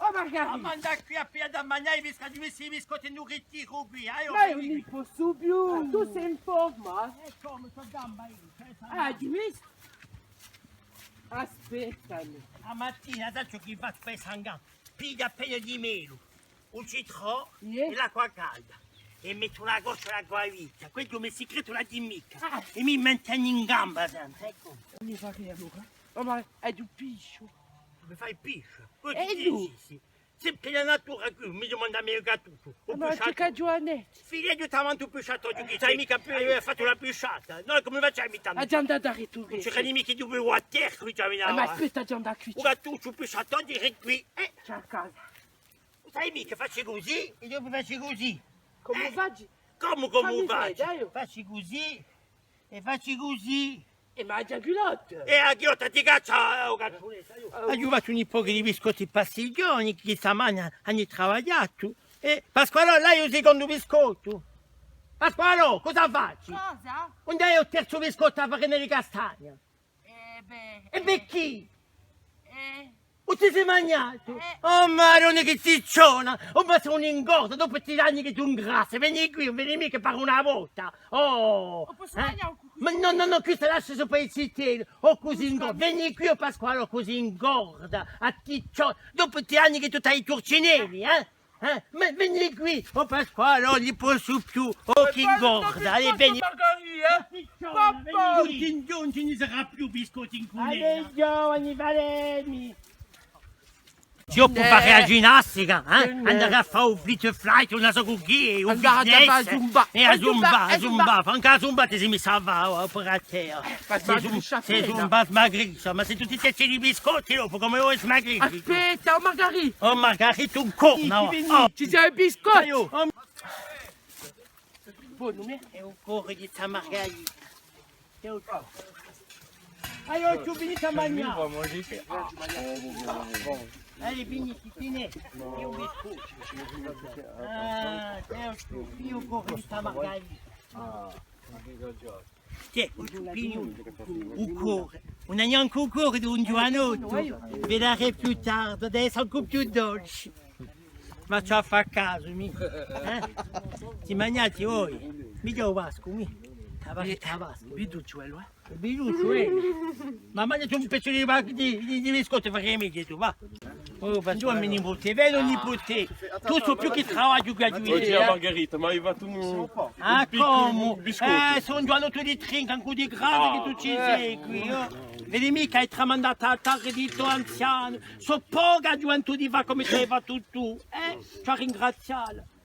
Oh, Margherita! Ma manda qui appena da mangiare i biscotti nourriti qui, Ma io non posso più! Tu sei in forma? come sto gamba io? Ah, dimmi! Aspettami! La mattina adesso chi va spesso in gamba, piglia appena di melo, un citron e l'acqua calda. E metto una goccia d'acqua viva, questo è il segreto la dimmica. E mi mantengo in gamba sempre, ecco. Mi fa che allora? Oh, ma è un piscio! Mi fai piscio? E tu? Sempre la natura qui, mi domanda a me il gatto. Ma c'è che Giovanetti! Figlio di tavanto pisciato oggi, sai mica più fatto la pisciata. No, come facciamo a Ha già andato a ritrovare! non c'è mica di due a terra qui, già Ma aspetta, già andato qui! ora tu ci pisciato oggi qui. C'è a casa! Sai mica, facci così e io faccio così. Come facci? Come Fammi faccio? vedere. Facci così e facci così. E mangia il culotte! E a ghiotta ti caccia, io faccio un po' di biscotti pastiglioni, che stamani hanno lavorato. E Pasqualo, lei è il secondo biscotto. Pasqualo, cosa facci? Cosa? Onde è il terzo biscotto a farina di castagna? E beh chi? O ti sei mangiato? Oh marone che cicciona! Oh ma sono ingorda, dopo ti anni che tu ingrassi, vieni qui, non vieni mica per una volta! Oh! posso mangiare un cucù? Ma no, questo lascia su pezzettino! Oh così ingorda! Vieni qui, oh Pasquale, così ingorda! A cicciona! Dopo ti anni che tu hai i turcinelli, Ma vieni qui! Oh Pasquale, non gli posso più! Oh che ingorda! Allez, vieni! Papà! Non ci ne sarà più biscotti in cucina! Allez, giovani, valemi! Io può fare la ginnastica, andare a fare un flit flight, una socughi, un Andare a fare fitness. zumba. E a zumba, anche a zumba ti sei messa per a terra. Se zumba smagrisce, ma se tu ti tecci di biscotti dopo come vuoi smagrisci? Aspetta, oh Margherita! Oh Margherita, un corno! Ci sei i biscotti! Buono, è un corno di San Margherita. Allora, tu venite a mangiare. Allez, vieni, tieni, e un biscotto. Io un corno di San Margherita. Tiè, un cuore. Non è neanche un cuore di un giovanotto. Vedrai più tardi, adesso ancora più dolce. Ma ci fa caso, mi. Ti mangiate voi? Mi do vasco, mi. Tabasco. Biducciuelo, Ma mangiate un pezzo di biscotto per che tu, va. Oh, faccio un nipote, vedo nipote. Tu so più che lavoro qui a Oggi a Margherita, ma hai fatto un come? biscotto. Sono già tu di trinca, un po' di grande che tu ci sei qui. Vedi mica hai tramandato a tarredito anziano. So poca gioventù di va come sei fatto tu. Ci ha ringraziato.